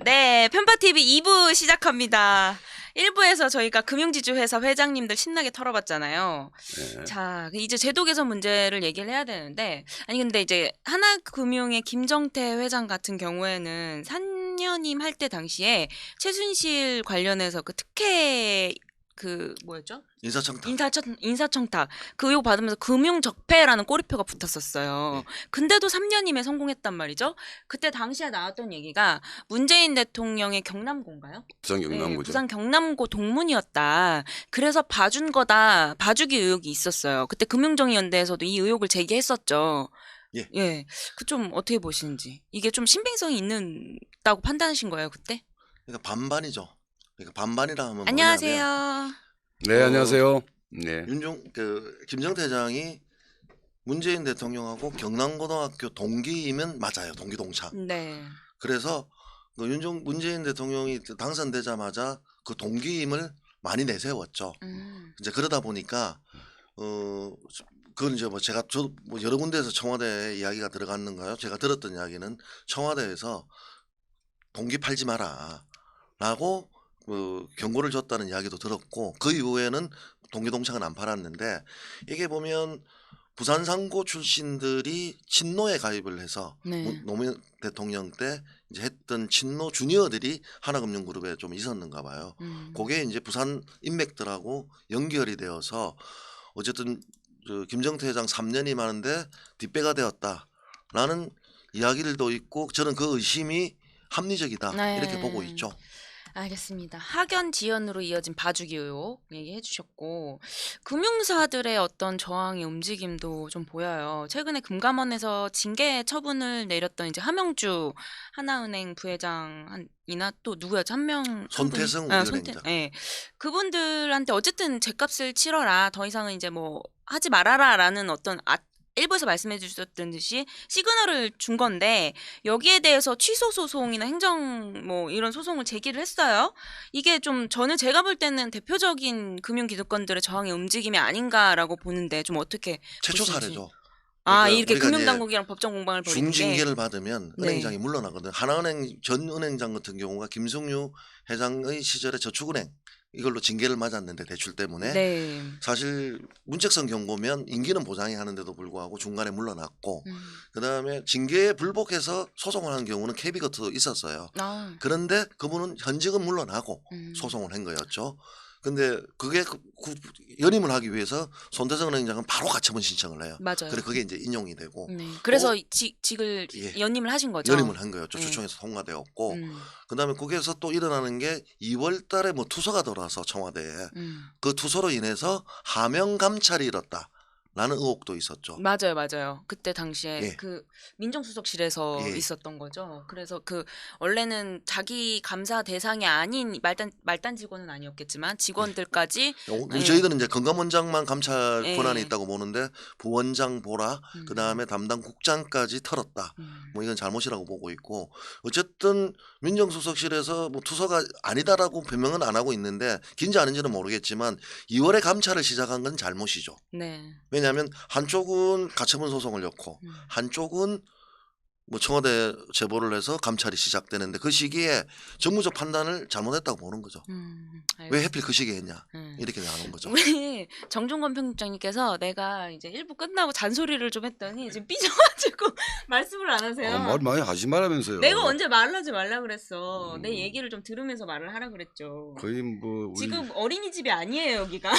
네, 편파TV 2부 시작합니다. 1부에서 저희가 금융지주회사 회장님들 신나게 털어봤잖아요. 예. 자, 이제 제도 개선 문제를 얘기를 해야 되는데, 아니, 근데 이제 하나금융의 김정태 회장 같은 경우에는 산녀님 할 때 당시에 최순실 관련해서 그 특혜, 그, 뭐였죠? 인사청탁. 인사청탁 그 의혹 받으면서 금융적폐라는 꼬리표가 붙었었어요. 예. 근데도 3년임에 성공했단 말이죠. 그때 당시에 나왔던 얘기가 문재인 대통령의 경남고인가요? 부산 네, 경남고죠. 부산 경남고 동문이었다. 그래서 봐준 거다. 봐주기 의혹이 있었어요. 그때 금융정의연대에서도 이 의혹을 제기했었죠. 예. 예, 그 좀 어떻게 보시는지. 이게 좀 신빙성이 있다고 판단하신 거예요, 그때? 그러니까 반반이죠. 그러니까 반반이라 하면 뭐냐면 안녕하세요. 네, 안녕하세요. 네. 김정태 회장이 문재인 대통령하고 경남고등학교 동기이면 맞아요. 동기 동창. 네. 그래서 문재인 대통령이 당선되자마자 그 동기임을 많이 내세웠죠. 이제 그러다 보니까 그건 이제 뭐 제가 뭐 여러 군데에서 청와대 이야기가 들어갔는가요? 제가 들었던 이야기는 청와대에서 동기 팔지 마라라고 경고를 줬다는 이야기도 들었고, 그 이후에는 동기동창은 안 팔았는데, 이게 보면 부산 상고 출신들이 친노에 가입을 해서 네. 노무현 대통령 때 이제 했던 친노 주니어들이 하나금융그룹에 좀 있었는가 봐요. 그게 이제 부산 인맥들하고 연결이 되어서 어쨌든 김정태 회장 3년이 많은데 뒷배가 되었다라는 이야기들도 있고, 저는 그 의심이 합리적이다 네. 이렇게 보고 있죠. 알겠습니다. 학연 지연으로 이어진 봐주기 의혹 얘기해 주셨고, 금융사들의 어떤 저항의 움직임도 좀 보여요. 최근에 금감원에서 징계 처분을 내렸던 이제 하명주 하나은행 부회장이나 또 누구였죠? 손태성 손태, 우리은행장. 예. 그분들한테 어쨌든 제값을 치러라. 더 이상은 이제 뭐 하지 말아라라는 어떤 일부에서 말씀해 주셨던 듯이 시그널을 준 건데, 여기에 대해서 취소 소송이나 행정 뭐 이런 소송을 제기를 했어요. 이게 좀 제가 볼 때는 대표적인 금융기득권들의 저항의 움직임이 아닌가라고 보는데, 좀 어떻게 최초 보시는지. 사례죠. 아, 그러니까 이렇게 우리가 이제 금융당국이랑 법정 공방을 벌이는 게. 중징계를 받으면 네. 은행장이 물러나거든. 하나은행 전 은행장 같은 경우가 김승유 회장의 시절에 저축은행 이걸로 징계를 맞았는데, 대출 때문에. 네. 사실 문책성 경고면 임기는 보장이 하는데도 불구하고 중간에 물러났고, 그다음에 징계에 불복해서 소송을 한 경우는 KB거트도 있었어요. 아. 그런데 그분은 현직은 물러나고 소송을 한 거였죠. 근데 그게 연임을 하기 위해서 손대성 은행장은 바로 가처분 신청을 해요. 맞아요. 그래 그게 이제 인용이 되고 네. 그래서 직을 예. 연임을 하신 거죠. 연임을 한 거예요. 네. 조추총에서 통과되었고, 음. 그다음에 거기에서 또 일어나는 게 2월 달에 뭐 투서가 들어와서 청와대에 그 투서로 인해서 하명 감찰이 일었다라는 의혹도 있었죠. 맞아요, 맞아요. 그때 당시에 예. 그 민정수석실에서 예. 있었던 거죠. 그래서 그 원래는 자기 감사 대상이 아닌 말단 직원은 아니었겠지만 직원들까지. 예. 저희들은 이제 건강원장만 감찰 예. 권한이 있다고 보는데 부원장 보라, 그다음에 담당 국장까지 털었다. 뭐 이건 잘못이라고 보고 있고, 어쨌든 민정수석실에서 뭐 투서가 아니다라고 변명은 안 하고 있는데, 긴지 아닌지는 모르겠지만 2월에 감찰을 시작한 건 잘못이죠. 네. 왜냐하면 한쪽은 가처분 소송을 넣고 한쪽은 뭐 청와대 제보를 해서 감찰이 시작되는데, 그 시기에 정무적 판단을 잘못했다고 보는 거죠. 왜 하필 그 시기에 했냐 이렇게 나오는 거죠. 우리 정종건 편집장님께서 내가 이제 1부 끝나고 잔소리를 좀 했더니 지금 삐져가지고 말씀을 안 하세요. 말 많이 하지 말라면서요. 내가 언제 말을 하지 말라 그랬어. 내 얘기를 좀 들으면서 말을 하라 그랬죠. 거의 뭐 우리 지금 어린이집이 아니에요, 여기가.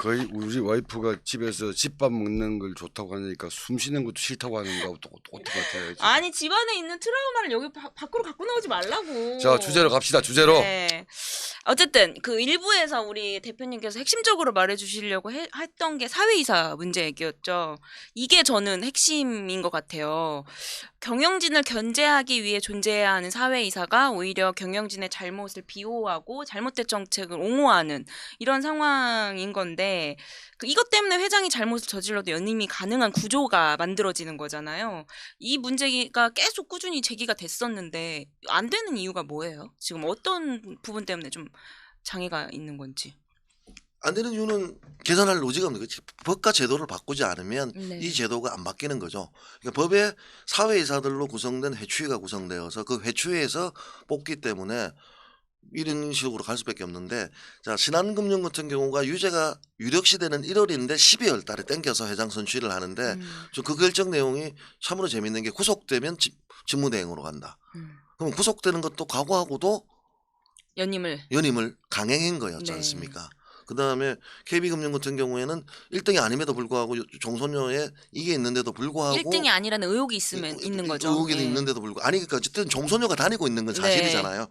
거의 우리 와이프가 집에서 집밥 먹는 걸 좋다고 하니까 숨 쉬는 것도 싫다고 하는 거하고 똑같은 것 같아요. 지금. 아니, 집안에 있는 트라우마를 여기 밖으로 갖고 나오지 말라고. 자, 주제로 갑시다. 주제로. 네. 어쨌든 그 일부에서 우리 대표님께서 핵심적으로 말해주시려고 했던 게 사회이사 문제 얘기였죠. 이게 저는 핵심인 것 같아요. 경영진을 견제하기 위해 존재해야 하는 사회이사가 오히려 경영진의 잘못을 비호하고 잘못된 정책을 옹호하는 이런 상황인 건데, 이것 때문에 회장이 잘못을 저질러도 연임이 가능한 구조가 만들어지는 거잖아요. 이 문제가 계속 꾸준히 제기가 됐었는데 안 되는 이유가 뭐예요? 지금 어떤 부분 때문에 좀 장애가 있는 건지. 안 되는 이유는 계산할 의지가 없는 거지. 법과 제도를 바꾸지 않으면 네. 이 제도가 안 바뀌는 거죠. 그러니까 법에 사회이사들로 구성된 회추위가 구성되어서 그 회추위에서 뽑기 때문에 이런 식으로 갈 수밖에 없는데, 자, 신한금융 같은 경우가 유죄가 유력시되는 1월인데 12월 달에 땡겨서 회장 선출을 하는데 저 그 결정 내용이 참으로 재밌는 게 구속되면 직무대행으로 간다. 그럼 구속되는 것도 각오하고도 연임을. 연임을 강행한 거였지 네. 않습니까? 그다음에 KB금융 같은 경우에는 1등이 아님에도 불구하고 종소녀에 이게 있는데도 불구하고 1등이 아니라는 의혹이 있는 거죠. 의혹이 네. 있는데도 불구하고 아니 그러니까 어쨌든 종소녀가 다니고 있는 건 네. 사실이잖아요.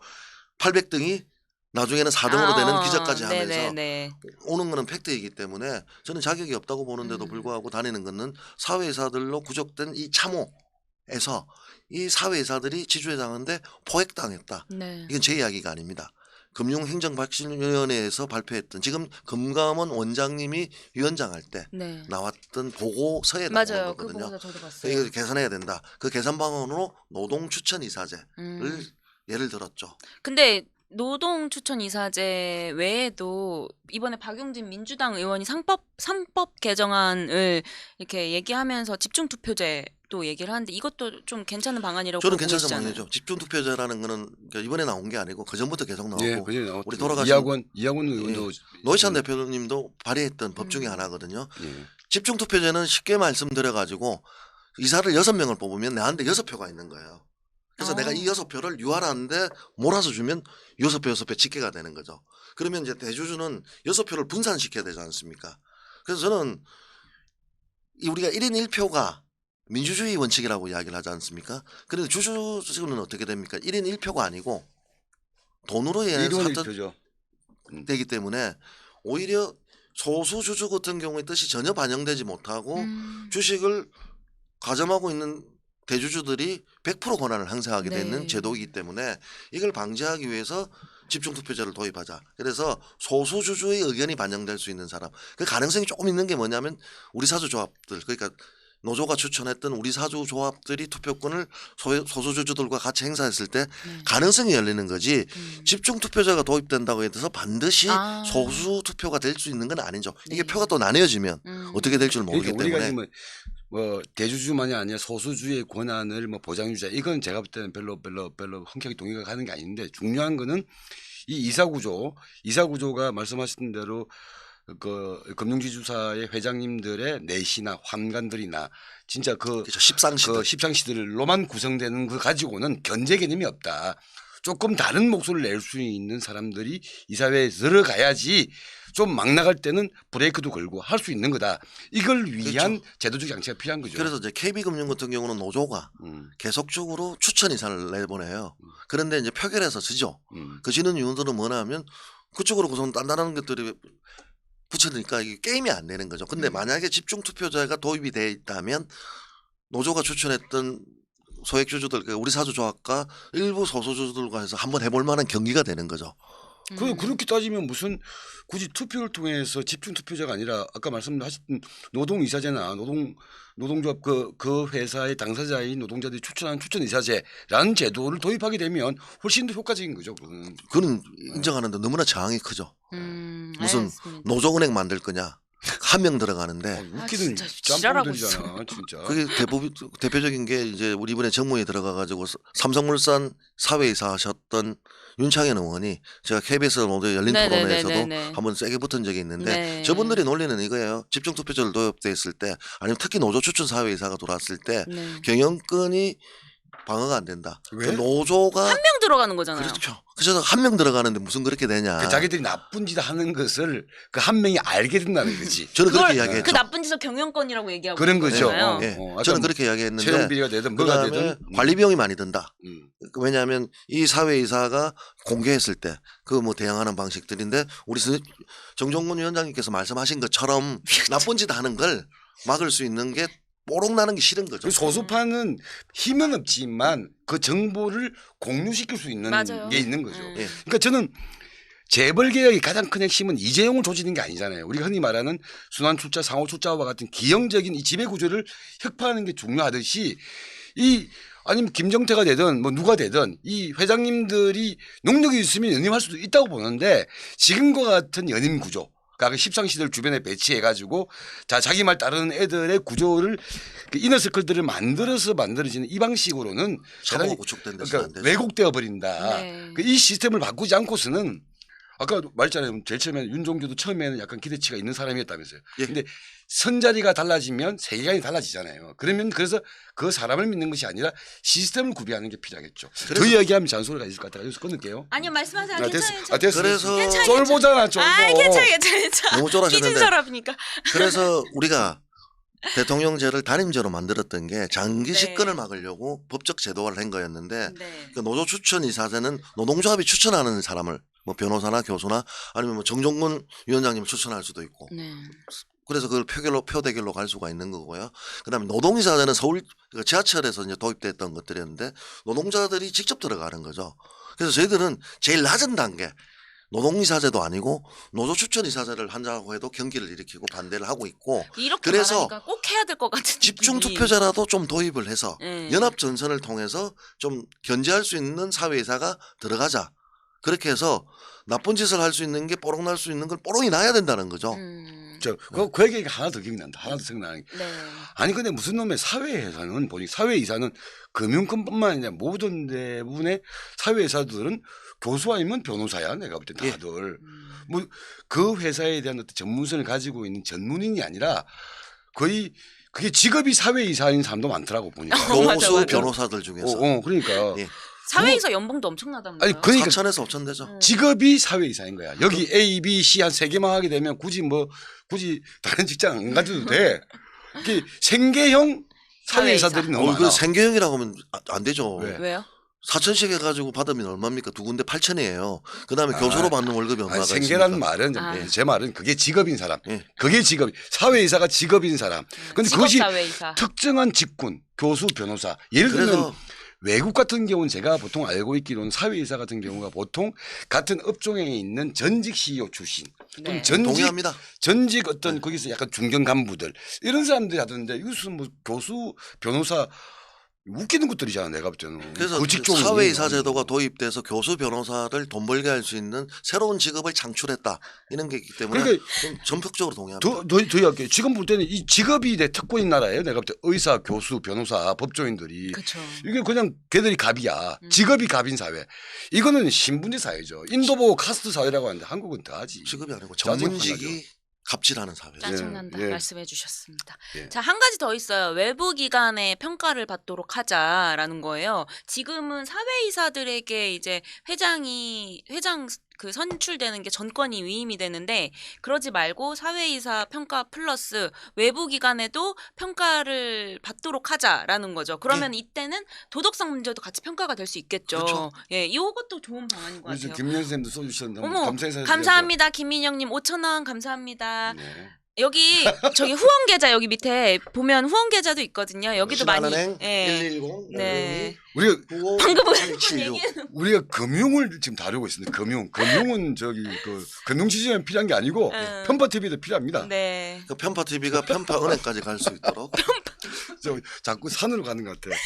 800등이 나중에는 4등으로 되는 기적까지 하면서 네네네. 오는 거는 팩트이기 때문에 저는 자격이 없다고 보는데도 불구하고 다니는 거는 사회이사들로 구적된 이 참호에서 이 사회이사들이 지주회장한테 포획당했다. 네. 이건 제 이야기가 아닙니다. 금융행정발전위원회에서 발표했던 지금 금감원 원장님이 위원장할 때 네. 나왔던 보고서에 나온 맞아요. 그 거거든요. 보고서 저도 봤어요. 이거 개선해야 된다. 그 개선 방안으로 노동추천이사제를 음. 예를 들었죠. 근데 노동 추천 이사제 외에도 이번에 박용진 민주당 의원이 3법 개정안을 이렇게 얘기하면서 집중 투표제도 얘기를 하는데 이것도 좀 괜찮은 방안이라고 저는 보고 괜찮은 계시잖아요. 방안이죠. 집중투표제라는 거는 그러니까 이번에 나온 게 아니고 그 전부터 계속 나오고 예, 그전에 나왔죠. 우리 돌아가신 이학원 의원도 노회찬 대표님도 발의했던 법 중에 하나거든요. 예. 집중투표제는 쉽게 말씀드려가지고 이사를 6명을 뽑으면 내한테 6표가 있는 거예요. 그래서 내가 이 6표를 유한한데 몰아서 주면 6표 집계가 되는 거죠. 그러면 이제 대주주는 6표를 분산시켜야 되지 않습니까? 그래서 저는 우리가 1인 1표가 민주주의 원칙이라고 이야기를 하지 않습니까? 그런데 주주는 어떻게 됩니까? 1인 1표가 아니고 돈으로 이론의 사전 표죠. 되기 때문에 오히려 소수 주주 같은 경우의 뜻이 전혀 반영되지 못하고 주식을 가점하고 있는 대주주들이 100% 권한을 행사하게 되는 네. 제도이기 때문에 이걸 방지하기 위해서 집중투표제를 도입하자. 그래서 소수주주의 의견이 반영될 수 있는 사람. 그 가능성이 조금 있는 게 뭐냐면 우리 사주조합들, 그러니까 노조가 추천했던 우리 사주조합들이 투표권을 소수주주들과 같이 행사했을 때 가능성이 열리는 거지. 집중투표제가 도입된다고 해서 반드시 소수투표가 될 수 있는 건 아니죠. 이게 네. 표가 또 나뉘어지면 어떻게 될 줄 모르기 그러니까 우리가 때문에. 지금 뭐 대주주만이 아니라 소수주의 권한을 뭐 보장해주자. 이건 제가 볼 때는 별로 흔쾌히 동의가 가는 게 아닌데 중요한 거는 이 이사구조가 말씀하신 대로 그 금융지주사의 회장님들의 내시나 환관들이나 진짜 그렇죠. 십상시들. 그 십상시들로만 구성되는 거 가지고는 견제 개념이 없다. 조금 다른 목소리를 낼 수 있는 사람들이 이 사회에 들어가야지 좀 막 나갈 때는 브레이크도 걸고 할 수 있는 거다. 이걸 위한 제도적 장치가 필요한 거죠. 그래서 이제 KB금융 같은 경우는 노조가 계속적으로 추천 이사를 내보내요. 그런데 이제 표결에서 지죠. 그 지는 이유들은 뭐냐면 그쪽으로 구성 단단한 것들이 붙여니까 이게 게임이 안 되는 거죠. 근데 만약에 집중투표제가 도입이 돼 있다면 노조가 추천했던 소액주주들, 우리 사주조합과 일부 소수주주들과 해서 한번 해볼 만한 경기가 되는 거죠. 그렇게 따지면 무슨 굳이 투표를 통해서 집중 투표제가 아니라 아까 말씀하셨던 노동이사제나 노동조합 그 회사의 당사자인 노동자들이 추천한 추천이사제라는 제도를 도입하게 되면 훨씬 더 효과적인 거죠. 그거는 인정하는데 너무나 저항이 크죠. 무슨 알겠습니다. 노조은행 만들 거냐. 한 명 들어가는데 웃기는 진짜 지랄하고 있어. 짬뽕들이잖아 진짜. 그게 대표적인 게 이제 우리 이번에 정무에 들어가가지고 삼성물산 사회이사 하셨던 윤창현 의원이 제가 KBS 노조 열린 토론회에서도 네네네네네. 한번 세게 붙은 적이 있는데 네. 저분들이 논리는 이거예요. 집중투표제를 도입됐을 때 아니면 특히 노조 추천 사회이사가 들어왔을 때 네. 경영권이 방어가 안 된다. 왜? 그 노조가 한 명 들어가는 거잖아요. 그렇죠. 그래서 한 명 들어가는데 무슨 그렇게 되냐. 그 자기들이 나쁜 짓 하는 것을 그 한 명이 알게 된다는 거지. 저는 그렇게 그걸 이야기했죠. 그 나쁜 짓을 경영권이라고 얘기하고 그런 있는 거죠. 거잖아요. 예. 아까 저는 그렇게 이야기했는데 채용비리가 되든 뭐가 그다음에 되든 관리 비용이 많이 든다. 음. 왜냐하면 이 사회이사가 공개했을 때 그 뭐 대응하는 방식들인데 우리 정종문 위원장님께서 말씀하신 것처럼 나쁜 짓 하는 걸 막을 수 있는 게 뽀록 나는 게 싫은 거죠. 그 소수파는 힘은 없지만 그 정보를 공유시킬 수 있는 맞아요. 게 있는 거죠. 예. 그러니까 저는 재벌 개혁의 가장 큰 핵심은 이재용을 조지는 게 아니잖아요. 우리가 흔히 말하는 순환 출자, 상호 출자와 같은 기형적인 이 지배 구조를 혁파하는 게 중요하듯이 아니면 김정태가 되든 뭐 누가 되든 이 회장님들이 능력이 있으면 연임할 수도 있다고 보는데 지금과 같은 연임 구조 그 십상시대를 주변에 배치해가지고 자 자기 말 따르는 애들의 구조를 그 이너서클들을 만들어지는 이 방식으로는 사고가 대단히 구축된 데서 그러니까 안 되죠. 왜곡되어 버린다. 네. 이 시스템을 바꾸지 않고서는 아까 말했잖아요. 제일 처음에 윤종규도 처음에는 약간 기대치가 있는 사람이었다면서요. 예. 근데 선자리가 달라지면 세계관이 달라지잖아요. 그러면 그래서 그 사람을 믿는 것이 아니라 시스템을 구비하는 게 필요하겠죠. 더 이야기하면 잔소리가 있을 것 같아요. 여기서 끊을게요. 아니요 말씀하세요. 아, 됐어. 괜찮아요. 아, 됐어. 그래서 괜찮아요. 쫄보잖아, 쫄보. 아 괜찮아. 너무 쫄아셨는데. 삐진 사람이니까. 그래서 우리가 대통령제를 단임제로 만들었던 게 장기 네. 집권을 막으려고 법적 제도화를 한 거였는데 네. 그 노조 추천 이사제는 노동조합이 추천하는 사람을 뭐 변호사나 교수나 아니면 뭐 정종근 위원장님을 추천할 수도 있고 네. 그래서 그걸 표대결로 갈 수가 있는 거고요. 그다음에 노동이사제는 서울 그 지하철에서 이제 도입됐던 것들이었는데 노동자들이 직접 들어가는 거죠. 그래서 저희들은 제일 낮은 단계 노동이사제도 아니고 노조 추천 이사제를 한다고 해도 경기를 일으키고 반대를 하고 있고 이렇게 그래서 말하니까 꼭 해야 될 것 같은 집중 느낌이. 투표제라도 좀 도입을 해서 네. 연합 전선을 통해서 좀 견제할 수 있는 사회이사가 들어가자. 그렇게 해서 나쁜 짓을 할 수 있는 게 뽀록 날 수 있는 걸 뽀록이 나야 된다는 거죠. 그 얘기가 하나 더 기억난다. 하나 더 생각나는 게. 네. 아니 근데 무슨 놈의 사회회사는 보니 사회이사는 금융권뿐만 아니라 모든 대부분의 사회이사들은 교수 아니면 변호사야. 내가 볼 때 예. 다들 뭐 그 회사에 대한 어떤 전문성을 가지고 있는 전문인이 아니라 거의 그게 직업이 사회이사인 사람도 많더라고 보니까. 맞아, 교수 맞아. 변호사들 중에서 그러니까 예. 사회에서 연봉도 엄청나다면서요? 아니 그러니까 4천에서 5천 되죠. 직업이 사회이사인 거야. 여기 A, B, C 한 3개만 하게 되면 굳이 다른 직장 안 가져도 돼. 이게 생계형 사회이사들이 너무 그 많아. 생계형이라고 하면 안 되죠. 왜? 왜요? 4천씩 해가지고 받으면 얼마입니까? 두 군데 8천이에요. 그다음에 교수로 받는 월급이 얼마가 생계라는 있습니까? 말은 아. 제 말은 그게 직업인 사람. 예. 그게 직업. 사회이사가 직업인 사람. 근데 그것이 직업사회이사. 특정한 직군, 교수, 변호사. 예를 들면 그래서 외국 같은 경우는 제가 보통 알고 있기로는 사회이사 같은 경우가 보통 같은 업종에 있는 전직 CEO 출신 또는 네. 동의합니다. 전직 어떤 거기서 약간 중견 간부들 이런 사람들이 하던데 이것은 뭐 교수, 변호사 웃기는 것들이잖아 내가 볼 때는. 그래서 그 직종이. 사회이사 제도가 도입돼서 교수 변호사를 돈 벌게 할 수 있는 새로운 직업을 창출했다 이런 게 있기 때문에 그러니까 좀 전폭적으로 동의합니다. 더 할게요. 지금 볼 때는 이 직업이 내 특권인 나라예요. 내가 볼 때 의사, 교수, 변호사, 법조인들이 그렇죠. 이게 그냥 걔들이 갑이야. 직업이 갑인 사회. 이거는 신분제 사회죠. 인도 보고 카스트 사회라고 하는데 한국은 더하지. 직업이 아니고 짜증 전문직이 갑질하는 사회죠. 짜증난다. 예. 말씀해 주셨습니다. 예. 자, 한 가지 더 있어요. 외부 기관의 평가를 받도록 하자라는 거예요. 지금은 사회이사들에게 이제 회장 그 선출되는 게 전권이 위임이 되는데 그러지 말고 사회이사 평가 플러스 외부 기관에도 평가를 받도록 하자라는 거죠. 그러면 이때는 도덕성 문제도 같이 평가가 될 수 있겠죠. 그렇죠. 예, 이것도 좋은 방안인 것 우리 같아요. 김현 선생님도 써주셨는데 어머, 감사해서 감사합니다. 김민영님 5,000원 감사합니다. 네. 여기 저기 후원 계좌 여기 밑에 보면 후원 계좌도 있거든요. 여기도 많이. 신한은행 예. 110 네. 우리가 방금 얘기 얘기는 금융을 지금 다루고 있습니다. 금융은 저기 그 금융 지주에 필요한 게 아니고 편파 TV도 필요합니다. 네. 그 편파 TV가 편파 은행까지 갈 수 있도록 저 자꾸 산으로 가는 것 같아.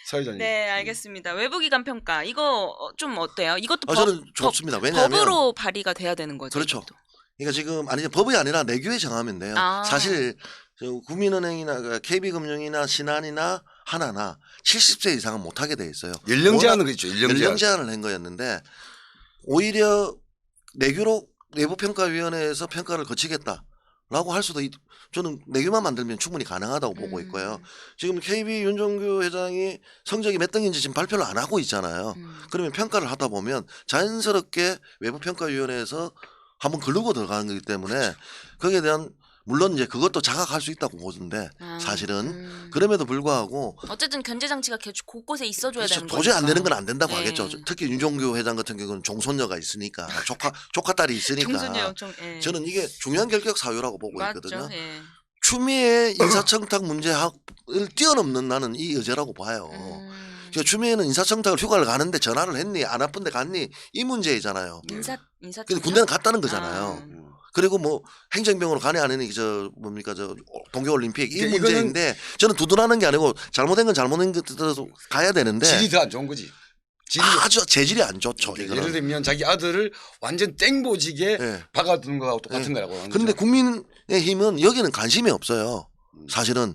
사회자님. 네, 알겠습니다. 외부기관 평가 이거 좀 어때요? 이것도 저는 좋습니다. 왜냐하면 법으로 발의가 돼야 되는 거죠. 그렇죠. 이것도. 그러니까 지금 아니 법이 아니라 내규에 정하면 돼요. 아. 사실 저 국민은행이나 KB금융이나 신한이나 하나나 70세 이상은 못하게 돼 있어요. 연령 제한은 그렇죠. 연령 제한을 한 거였는데 오히려 내규로 내부평가위원회에서 평가를 거치겠다라고 할 수도 저는 내규만 만들면 충분히 가능하다고 보고 있고요. 지금 KB 윤종규 회장이 성적이 몇 등인지 지금 발표를 안 하고 있잖아요. 그러면 평가를 하다 보면 자연스럽게 외부평가위원회에서 한번 걸르고 들어가는 거기 때문에 거기에 대한 물론 이제 그것도 자각할 수 있다고 보는데 사실은 그럼에도 불구하고 어쨌든 견제 장치가 곳곳에 있어줘야 그렇죠. 되는 거죠. 도저히 안 되는 건 안 된다고 네. 하겠죠. 특히 윤종규 회장 같은 경우는 종손녀가 있으니까 조카 딸이 있으니까 종손이 엄청. 예. 저는 이게 중요한 결격 사유라고 보고 맞죠. 있거든요. 예. 추미애 인사청탁 문제를 뛰어넘는 나는 이 여제라고 봐요. 추미애는 인사청탁을 휴가를 가는데 전화를 했니 안 아픈데 갔니 이 문제이잖아요. 인사. 근데 군대는 갔다는 거잖아요. 그리고 뭐 행정병으로 가네 안 하니 저 뭡니까 저 동계올림픽 이 그러니까 문제인데 저는 두둔하는 게 아니고 잘못된 건 잘못된 것대로 가야 되는데 질이 더 안 좋은 거지. 아주 재질이 안 좋죠. 예를 이거는. 들면 자기 아들을 완전 땡보지게 예. 박아두는 거하고 똑같은 예. 거라고 하는 그런데 거죠. 국민의힘은 여기는 관심이 없어요. 사실은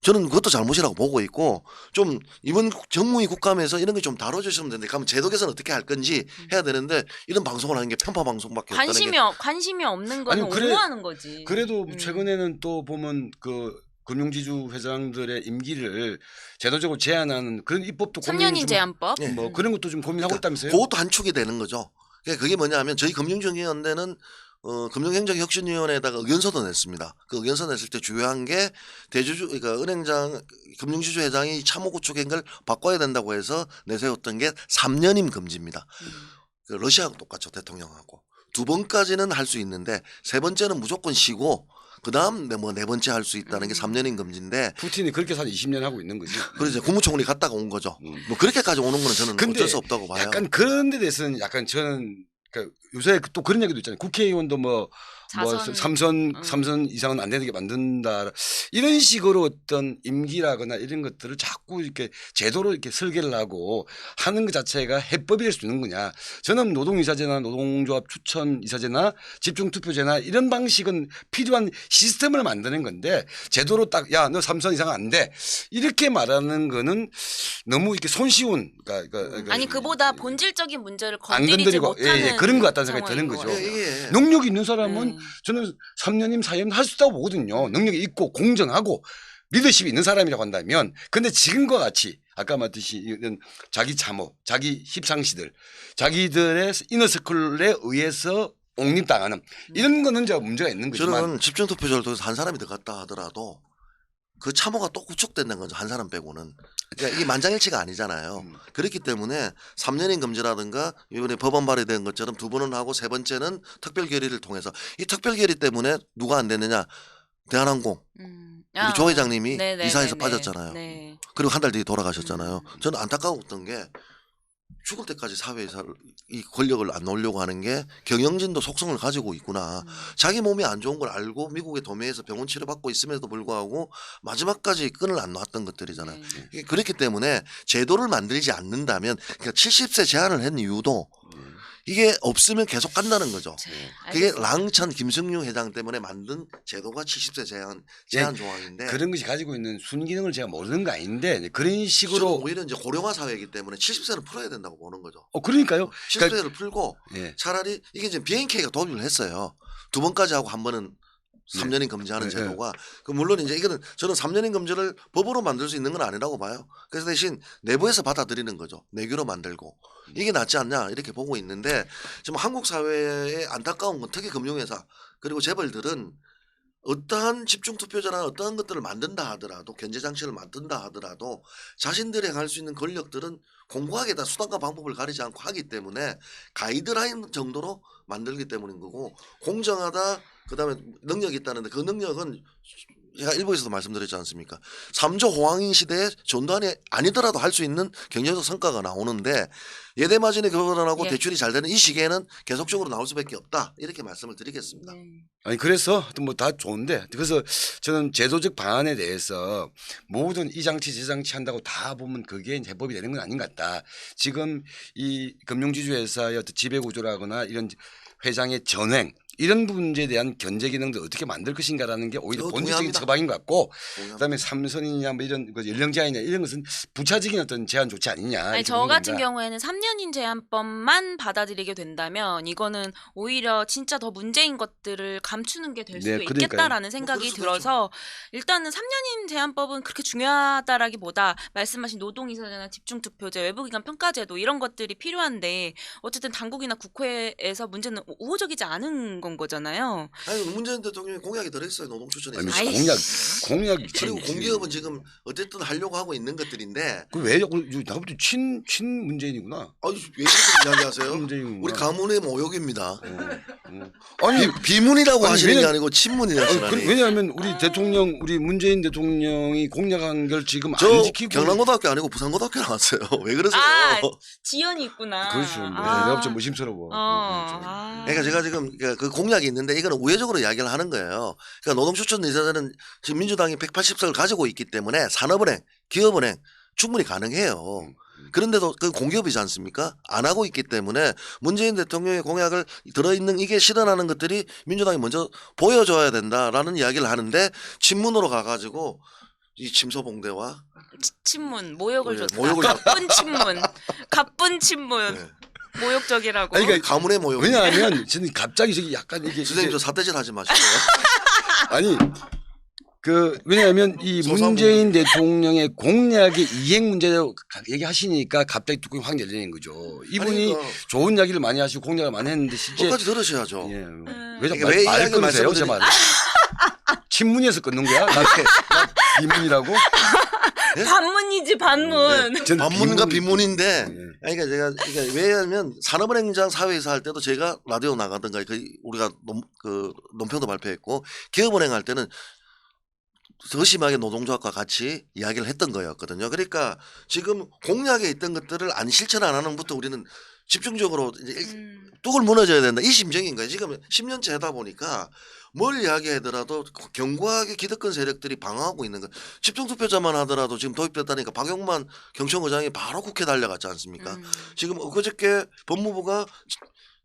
저는 그것도 잘못이라고 보고 있고 좀 이번 정무위 국감에서 이런 게 좀 다뤄주시면 되는데 그러면 제도 개선 어떻게 할 건지 해야 되는데 이런 방송을 하는 게 편파 방송밖에 없다는 게 관심이 없는 거는 아니, 그래- 옹호하는 거지. 그래도 최근에는 또 보면 그 금융지주 회장들의 임기를 제도적으로 제한하는 그런 입법도 3년인 제한법. 예. 뭐 그런 것도 좀 고민하고 있다면서요? 그것도 한 축이 되는 거죠. 그러니까 그게 뭐냐면 저희 금융정의연대는 금융행정혁신위원회에다가 의견서도 냈습니다. 그 의견서 냈을 때 주요한 게 대주주 그러니까 은행장 금융지주 회장이 참호 구축한 걸 바꿔야 된다고 해서 내세웠던 게 3년임 금지입니다. 그 러시아하고 똑같죠. 대통령하고. 2번까지는 할 수 있는데 3번째는 무조건 쉬고 그다음 네 번째 할 수 있다는 게 3년임 금지인데 푸틴이 그렇게 해서 한 20년 하고 있는 거지. 그래서 이제 국무총리 갔다가 온 거죠. 뭐 그렇게까지 오는 거는 저는 근데 어쩔 수 없다고 봐요. 약간 그런 데 대해서는 약간 저는 그러니까 요새 또 그런 얘기도 있잖아요. 국회의원도 뭐 자선. 삼선 이상은 안 되게 만든다. 이런 식으로 어떤 임기라거나 이런 것들을 자꾸 이렇게 제도로 이렇게 설계를 하고 하는 것 자체가 해법이 될 수 있는 거냐. 저는 노동이사제나 노동조합 추천 이사제나 집중투표제나 이런 방식은 필요한 시스템을 만드는 건데 제도로 딱 야 너 삼선 이상 안 돼. 이렇게 말하는 거는 너무 이렇게 손쉬운 그러니까 아니 그보다 본질적인 문제를 안 건드리지 건드리고 못하는 그런 것 같다는 생각이 드는 상황인 거죠. 것 같아요. 예. 능력이 있는 사람은 저는 3년임 4년 할 수 있다고 보거든요. 능력이 있고 공정하고 리더십이 있는 사람이라고 한다면 근데 지금과 같이 아까 말했듯이 이런 자기 참호, 자기 힙상시들 자기들의 이너서클에 의해서 옹립당하는 이런 거는 저 문제가 있는 거지만 저는 집중투표제를 통해서 한 사람이 들어갔다 하더라도 그 참호가 또 구축된다는 거죠. 한 사람 빼고는. 그러니까 이게 만장일치가 아니잖아요. 그렇기 때문에 3년인 금지라든가 이번에 법안 발의된 것처럼 2번은 하고 3번째는 특별 결의를 통해서 이 특별 결의 때문에 누가 안 됐느냐. 대한항공. 우리 조 회장님이 네네네네. 이사해서 빠졌잖아요. 네. 그리고 한 달 뒤에 돌아가셨잖아요. 저는 안타까웠던 게 죽을 때까지 사회에서 이 권력을 안 놓으려고 하는 게 경영진도 속성을 가지고 있구나. 자기 몸이 안 좋은 걸 알고 미국의 도매에서 병원 치료받고 있음에도 불구하고 마지막까지 끈을 안 놨던 것들이잖아요. 네. 그렇기 때문에 제도를 만들지 않는다면 그러니까 70세 제한을 한 이유도 이게 없으면 계속 간다는 거죠. 그게 알겠습니다. 랑천 김승유 회장 때문에 만든 제도가 70세 제한 조항인데 그런 것이 가지고 있는 순기능을 제가 모르는 거 아닌데 그런 저는 식으로 오히려 이제 고령화 사회이기 때문에 70세를 풀어야 된다고 보는 거죠. 그러니까요. 70세를 풀고 예. 차라리 이게 이제 BNK가 도입을 했어요. 2번까지 하고 한 번은 3년인 금지하는 네. 제도가 그 물론 이제 이거는 저는 3년인 금지를 법으로 만들 수 있는 건 아니라고 봐요. 그래서 대신 내부에서 받아들이는 거죠. 내규로 만들고 이게 낫지 않냐 이렇게 보고 있는데 지금 한국 사회의 안타까운 건 특히 금융회사 그리고 재벌들은 어떠한 집중투표제나 어떠한 것들을 만든다 하더라도 견제장치를 만든다 하더라도 자신들이 할 수 있는 권력들은 공고하게 다 수단과 방법을 가리지 않고 하기 때문에 가이드라인 정도로 만들기 때문인 거고 공정하다 그다음에 능력이 있다는데 그 능력은 제가 일부에서도 말씀드렸지 않습니까? 3조 호황인 시대에 전두환이 아니더라도 할 수 있는 경제적 성과가 나오는데 예대마진이 교환하고 예. 대출이 잘 되는 이 시기에는 계속적으로 나올 수밖에 없다 이렇게 말씀을 드리겠습니다. 네. 아니 그래서 뭐 다 좋은데 그래서 저는 제도적 방안에 대해서 모든 이 장치 저 장치 한다고 다 보면 그게 이제 해법이 되는 건 아닌 것 같다. 지금 이 금융지주회사의 어떤 지배구조라거나 이런 회장의 전횡 이런 문제에 대한 견제 기능도 어떻게 만들 것인가라는 게 오히려 본질적인 동의합니다. 처방인 것 같고 동의합니다. 그다음에 삼선이냐 뭐 이런 그 연령 제한이냐 이런 것은 부차적인 어떤 제한 조치 아니냐. 아니, 이렇게 저 보는 같은 겁니다. 경우에는 3년인 제한법만 받아들이게 된다면 이거는 오히려 진짜 더 문제인 것들을 감추는 게 될 네, 수도 그러니까요. 있겠다라는 생각이 그럴 수도 들어서 일단은 3년인 제한법은 그렇게 중요하다라기보다 말씀하신 노동이사제나 집중투표제, 외부기관 평가제도 이런 것들이 필요한데 어쨌든 당국이나 국회에서 문제는 우호적이지 않은 건 거잖아요. 아니 문재인 대통령이 공약이 들어있어요 노동추천에 아니, 있어서. 아이씨. 공약 그리고 공기업은 지금 어쨌든 하려고 하고 있는 것들인데 그왜 나부터 친 문재인이구나. 아니 왜 그렇게 이야기하세요? 문재인이구나. 우리 가문의 모욕입니다. 아니 비문이라고 아니, 하시는 게 왜냐- 아니고 친문이라시라니. 왜냐하면 우리 대통령 우리 문재인 대통령이 공약한 걸 지금 안 저 지키고 경남고등학교 아니고 부산고등학교 나왔어요. 왜 그러세요? 아, 지연이 있구나. 그렇죠. 아. 내가 좀 의심스러워. 아. 그러니까 제가 지금 그 공약이 있는데 이거는 우회적으로 이야기를 하는 거예요. 그러니까 노동추천 이사제는 지금 민주당이 180석을 가지고 있기 때문에 산업은행, 기업은행 충분히 가능해요. 그런데도 그 공기업이지 않습니까? 안 하고 있기 때문에 문재인 대통령의 공약을 들어있는 이게 실현하는 것들이 민주당이 먼저 보여줘야 된다라는 이야기를 하는데 친문으로 가가지고 이 침소봉대와 친문 모욕을 줬다. 모욕을 가쁜 친문. 가쁜 친문. 네. 모욕적이라고. 아니, 그러니까 가문의 모욕. 왜냐하면 저는 갑자기 저기 약간 이게 선생님 저 사태질 하지 마시고요. 아니 왜냐하면 이 문재인 대통령의 공약의 이행 문제로 얘기하시니까 갑자기 뚜껑이 확 열리는 거죠. 이분이 그러니까 좋은 이야기를 많이 하시고 공약을 많이 했는데 실제 끝까지 들으셔야죠. 예. 이게 왜 왜 말 이야기 끊으세요? 제 말씀을 말. 친문에서 끊는 거야? 나 비문이라고? 반문이지 반문. 전 반문과 비문. 비문인데 예. 그러니까 제가 왜냐하면 산업은행장 사회이사 할 때도 제가 라디오 나가던가 우리가 논평도 발표했고 기업은행 할 때는 더 심하게 노동조합과 같이 이야기를 했던 거였거든요. 그러니까 지금 공약에 있던 것들을 안 실천 안 하는 것부터 우리는 집중적으로 이제 뚝을 무너져야 된다. 이 심정인 거예요. 지금 10년째 하다 보니까 뭘 이야기하더라도 견고하게 기득권 세력들이 방어하고 있는 거. 집중투표자만 하더라도 지금 도입됐다니까 박용만 경청의장이 바로 국회 달려갔지 않습니까? 지금 그저께 법무부가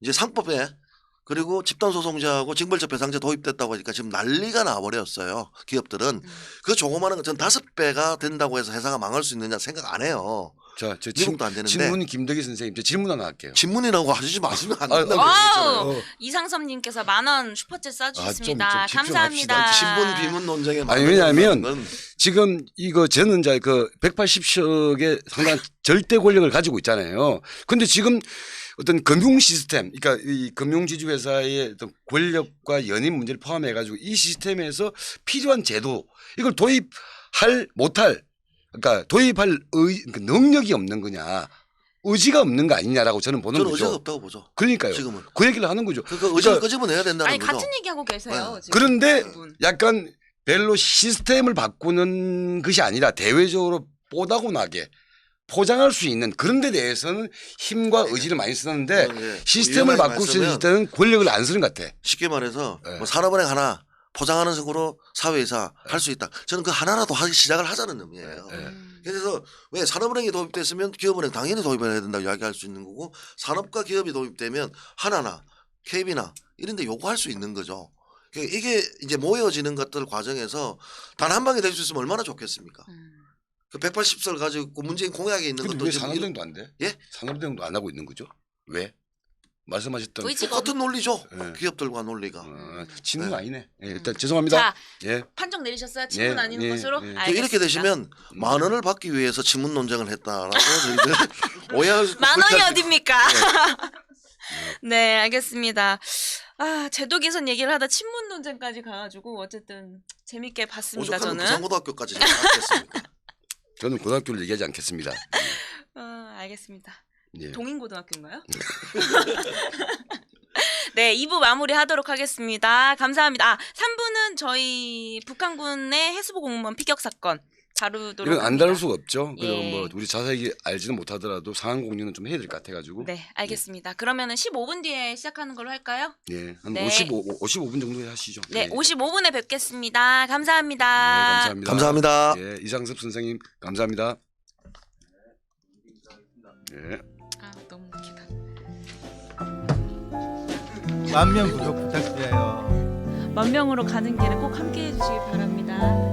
이제 상법에 그리고 집단소송제하고 징벌적 배상제 도입됐다고 하니까 지금 난리가 나버렸어요. 기업들은. 그 조그마한 거 전 5배가 된다고 해서 회사가 망할 수 있느냐 생각 안 해요. 자, 저 미국도 안 되는데. 친문 김덕희 선생님, 저 질문 하나 할게요. 친문이라고 하시지 마시면 안 아, 된다고 와우. 얘기했잖아요. 이상섭님께서 10,000원 슈퍼챗 써주셨습니다. 좀 감사합니다. 친문 비문 논쟁에 아니, 왜냐하면 건 지금 이거 저는 이제 180석의 상당한 절대 권력을 가지고 있잖아요. 근데 지금 어떤 금융 시스템, 그러니까 이 금융지주회사의 어떤 권력과 연임 문제를 포함해 가지고 이 시스템에서 필요한 제도 이걸 도입할 못할 그러니까 도입할 능력이 없는 거냐 의지가 없는 거 아니냐라고 저는 보는 저는 거죠. 의지가 없다고 보죠. 그러니까요. 지금은. 그 얘기를 하는 거죠. 그 의지를 그러니까 끄집어내야 된다는 아니 거죠. 같은 얘기하고 계세요. 네. 지금. 그런데 분. 약간 별로 시스템을 바꾸는 것이 아니라 대외적으로 뽀다고 나게 포장할 수 있는 그런 데 대해서는 힘과 의지를 많이 쓰는데 예. 시스템을 위험하게 바꿀 수 있을 말씀하면 때는 권력을 안 쓰는 것 같아. 쉽게 말해서 네. 뭐 산업은행 하나 포장하는 식으로 사회이사 할 수 있다. 저는 그 하나라도 하기 시작을 하자는 의미예요. 네. 그래서 왜 산업은행이 도입됐으면 기업은행 당연히 도입을 해야 된다고 이야기할 수 있는 거고 산업과 기업이 도입되면 하나나 KB나 이런 데 요구할 수 있는 거죠. 그러니까 이게 이제 모여지는 것들 과정에서 단 한 방에 될 수 있으면 얼마나 좋겠습니까? 그 180설 가지고 문재인 공약에 있는 근데 것도 왜 지금 산업은행도 안 돼? 예? 산업은행도 안 하고 있는 거죠? 왜? 말씀하셨던 의지가 똑같은 논리죠. 네. 기업들과 논리가. 친문 네. 아니네. 예, 일단 죄송합니다. 자 예. 판정 내리셨어요? 친문 예, 아니는 예, 것으로? 예. 알겠습니다. 이렇게 되시면 만 원을 받기 위해서 친문 논쟁을 했다라고 저희들 오해할 수 만 원이 불쾌할 수 어딥니까? 네, 알겠습니다. 아, 제도 개선 얘기를 하다 친문 논쟁까지 가가지고 어쨌든 재밌게 봤습니다. 오죽하면 저는. 부산고등학교까지 제가 갔겠습니까? 저는 고등학교를 얘기하지 않겠습니다. 알겠습니다. 예. 동인고등학교인가요? 네, 2부 마무리하도록 하겠습니다. 감사합니다. 3부는 저희 북한군의 해수부 공무원 피격 사건 다루도록 이건 안 합니다. 다룰 수가 없죠. 그리고 예. 뭐 우리 자세히 알지는 못하더라도 상황 공유는 좀 해야 될 것 같아가지고. 네, 알겠습니다. 그러면은 15분 뒤에 시작하는 걸로 할까요? 예, 한 네. 55분 정도 하시죠. 네, 예. 55분에 뵙겠습니다. 네, 감사합니다. 감사합니다. 감사합니다. 예, 이상섭 선생님 감사합니다. 예. 아, 너무 웃기다. 10,000명 구독 부탁드려요. 10,000명으로 가는 길에 꼭 함께 해주시기 바랍니다.